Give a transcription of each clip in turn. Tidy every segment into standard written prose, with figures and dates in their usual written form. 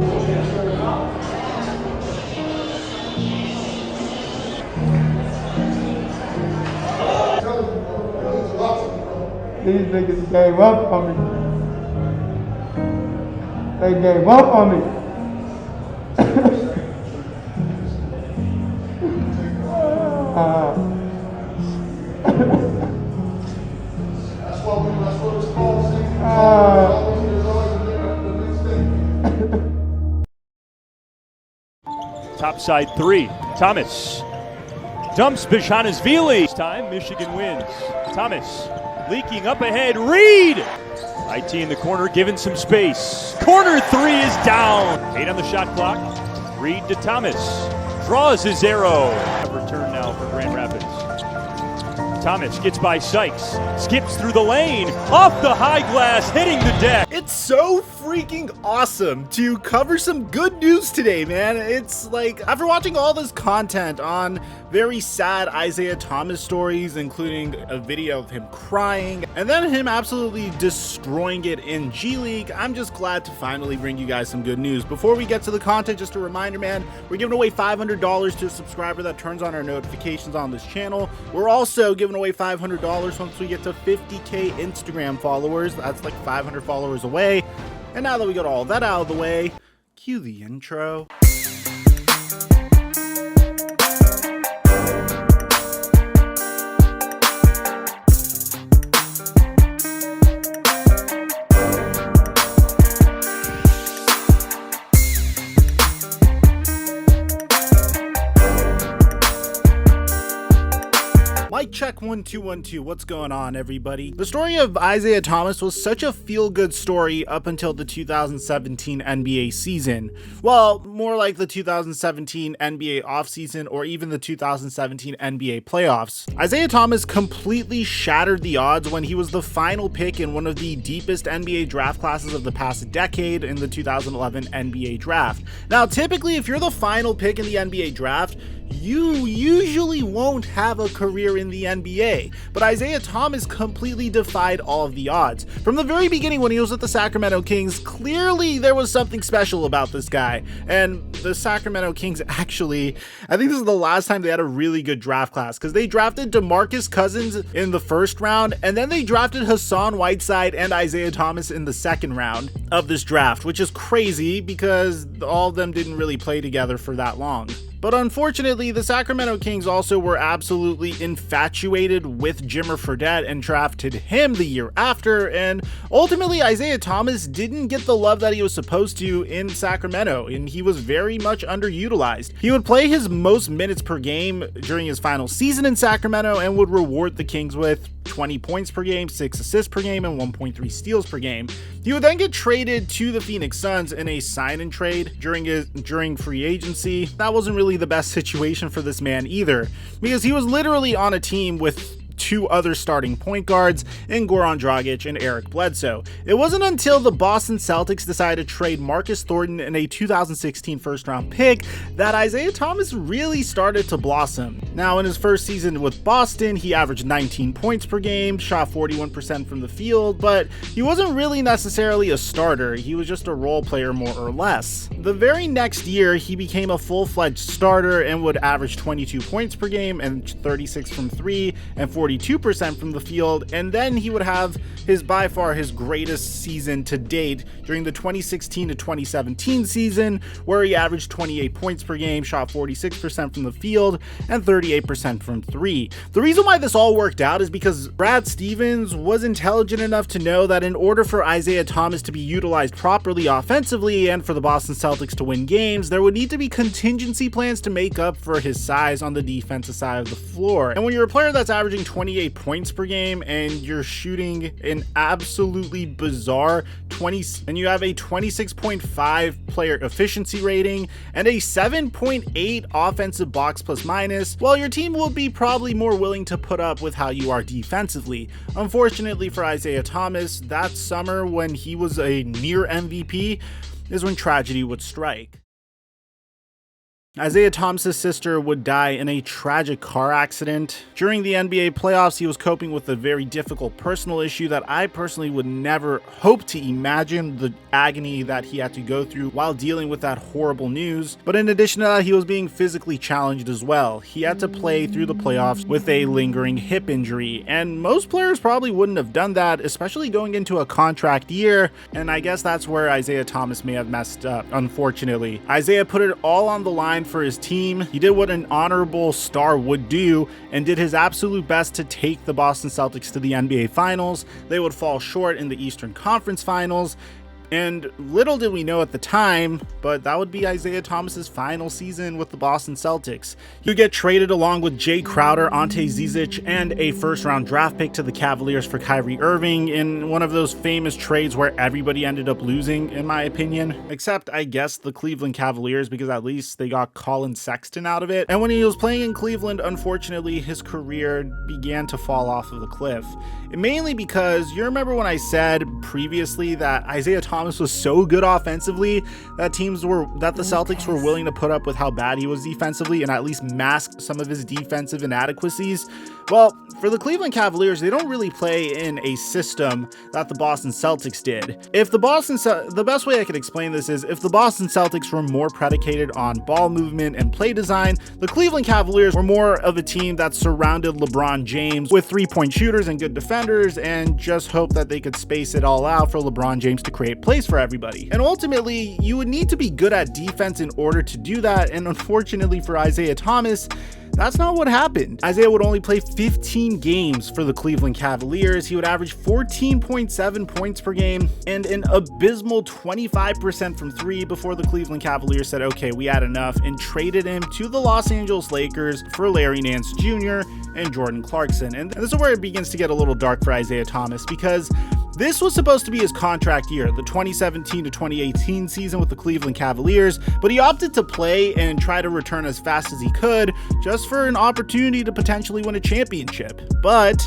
These niggas gave up on me. They gave up on me. That's what it's called. Top side three. Thomas dumps Bijanishvili. This time, Michigan wins. Thomas leaking up ahead. Reed! IT in the corner, given some space. Corner three is down. 8 on the shot clock. Reed to Thomas. Draws his arrow. Return now for Grand Rapids. Thomas gets by Sykes, skips through the lane, off the high glass, hitting the deck. It's so freaking awesome to cover some good news today, man. It's like, after watching all this content on very sad Isaiah Thomas stories, including a video of him crying, and then him absolutely destroying it in G League, I'm just glad to finally bring you guys some good news. Before we get to the content, just a reminder, man, we're giving away $500 to a subscriber that turns on our notifications on this channel. We're also giving away $500 once we get to 50K Instagram followers. That's like 500 followers away. And now that we got all that out of the way, cue the intro. Mic check 1 2 1 2. What's going on, everybody? The story of Isaiah Thomas was such a feel-good story up until the 2017 NBA season. Well, more like the 2017 NBA offseason or even the 2017 NBA playoffs. Isaiah Thomas completely shattered the odds when he was the final pick in one of the deepest NBA draft classes of the past decade in the 2011 NBA draft. Now, typically, if you're the final pick in the NBA draft, you usually won't have a career in the NBA, but Isaiah Thomas completely defied all of the odds. From the very beginning when he was with the Sacramento Kings, clearly there was something special about this guy, and the Sacramento Kings actually, I think this is the last time they had a really good draft class, because they drafted DeMarcus Cousins in the first round, and then they drafted Hassan Whiteside and Isaiah Thomas in the second round of this draft, which is crazy because all of them didn't really play together for that long. But unfortunately, the Sacramento Kings also were absolutely infatuated with Jimmer Fredette and drafted him the year after, and ultimately Isaiah Thomas didn't get the love that he was supposed to in Sacramento, and he was very much underutilized. He would play his most minutes per game during his final season in Sacramento and would reward the Kings with 20 points per game, 6 assists per game, and 1.3 steals per game. He would then get traded to the Phoenix Suns in a sign and trade during free agency. That wasn't really the best situation for this man either, because he was literally on a team with 2 other starting point guards in Goran Dragic and Eric Bledsoe. It wasn't until the Boston Celtics decided to trade Marcus Thornton in a 2016 first round pick that Isaiah Thomas really started to blossom. Now, in his first season with Boston, he averaged 19 points per game, shot 41% from the field, but he wasn't really necessarily a starter. He was just a role player more or less. The very next year, he became a full-fledged starter and would average 22 points per game and 36 from 3 and 42% from the field, and then he would have by far his greatest season to date during the 2016 to 2017 season, where he averaged 28 points per game, shot 46% from the field, and 38% from 3. The reason why this all worked out is because Brad Stevens was intelligent enough to know that in order for Isaiah Thomas to be utilized properly offensively and for the Boston Celtics to win games, there would need to be contingency plans to make up for his size on the defensive side of the floor. And when you're a player that's averaging 28 points per game and you're shooting an absolutely bizarre and you have a 26.5 player efficiency rating and a 7.8 offensive box plus minus, well, your team will be probably more willing to put up with how you are defensively. Unfortunately for Isaiah Thomas, that summer when he was a near MVP is when tragedy would strike. Isaiah Thomas's sister would die in a tragic car accident. During the NBA playoffs, he was coping with a very difficult personal issue that I personally would never hope to imagine the agony that he had to go through while dealing with that horrible news. But in addition to that, he was being physically challenged as well. He had to play through the playoffs with a lingering hip injury, and most players probably wouldn't have done that, especially going into a contract year, and I guess that's where Isaiah Thomas may have messed up, unfortunately. Isaiah put it all on the line for his team. He did what an honorable star would do and did his absolute best to take the Boston Celtics to the NBA Finals. They would fall short in the Eastern Conference Finals. And little did we know at the time, but that would be Isaiah Thomas's final season with the Boston Celtics. He would get traded along with Jay Crowder, Ante Zizic, and a first-round draft pick to the Cavaliers for Kyrie Irving in one of those famous trades where everybody ended up losing, in my opinion. Except, I guess, the Cleveland Cavaliers, because at least they got Colin Sexton out of it. And when he was playing in Cleveland, unfortunately, his career began to fall off of the cliff. Mainly because, you remember when I said previously that Isaiah Thomas was so good offensively that the Celtics were willing to put up with how bad he was defensively and at least mask some of his defensive inadequacies. Well, for the Cleveland Cavaliers, they don't really play in a system that the Boston Celtics did. The best way I could explain this is if the Boston Celtics were more predicated on ball movement and play design, the Cleveland Cavaliers were more of a team that surrounded LeBron James with three-point shooters and good defenders and just hope that they could space it all out for LeBron James to create plays for everybody. And ultimately, you would need to be good at defense in order to do that, and unfortunately for Isaiah Thomas, that's not what happened. Isaiah would only play 15 games for the Cleveland Cavaliers. He would average 14.7 points per game and an abysmal 25% from three before the Cleveland Cavaliers said, okay, we had enough, and traded him to the Los Angeles Lakers for Larry Nance Jr. and Jordan Clarkson. And this is where it begins to get a little dark for Isaiah Thomas, because this was supposed to be his contract year, the 2017 to 2018 season with the Cleveland Cavaliers, but he opted to play and try to return as fast as he could just for an opportunity to potentially win a championship. But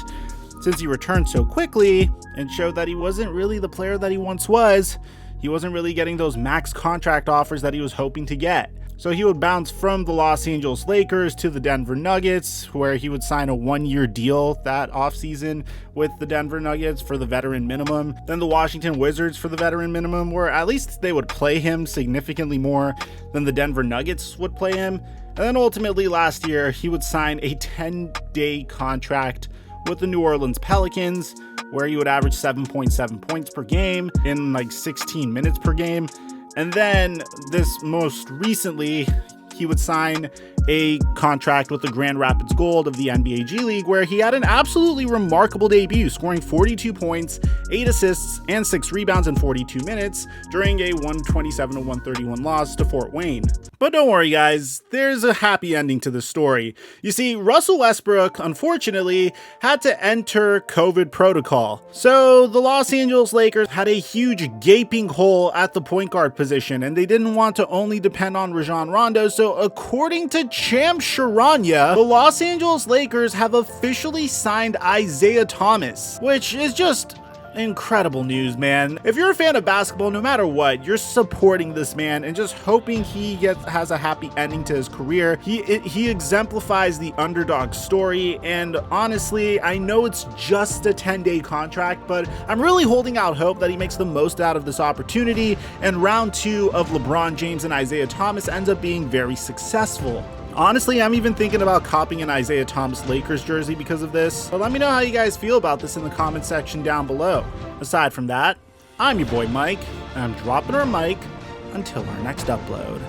since he returned so quickly and showed that he wasn't really the player that he once was, he wasn't really getting those max contract offers that he was hoping to get. So he would bounce from the Los Angeles Lakers to the Denver Nuggets, where he would sign a one-year deal that offseason with the Denver Nuggets for the veteran minimum. Then the Washington Wizards for the veteran minimum, where at least they would play him significantly more than the Denver Nuggets would play him. And then ultimately last year, he would sign a 10-day contract with the New Orleans Pelicans, where he would average 7.7 points per game in like 16 minutes per game. And then this most recently, he would sign a contract with the Grand Rapids Gold of the NBA G League, where he had an absolutely remarkable debut, scoring 42 points, 8 assists, and 6 rebounds in 42 minutes during a 127-131 loss to Fort Wayne. But don't worry, guys, there's a happy ending to this story. You see, Russell Westbrook, unfortunately, had to enter COVID protocol. So the Los Angeles Lakers had a huge gaping hole at the point guard position, and they didn't want to only depend on Rajon Rondo. So according to Champ Sharanya, the Los Angeles Lakers have officially signed Isaiah Thomas, which is just incredible news, man. If you're a fan of basketball, no matter what, you're supporting this man and just hoping he has a happy ending to his career. He exemplifies the underdog story, and honestly, I know it's just a 10-day contract, but I'm really holding out hope that he makes the most out of this opportunity, and round 2 of LeBron James and Isaiah Thomas ends up being very successful. Honestly, I'm even thinking about copying an Isaiah Thomas Lakers jersey because of this. But let me know how you guys feel about this in the comment section down below. Aside from that, I'm your boy Mike, and I'm dropping our mic until our next upload.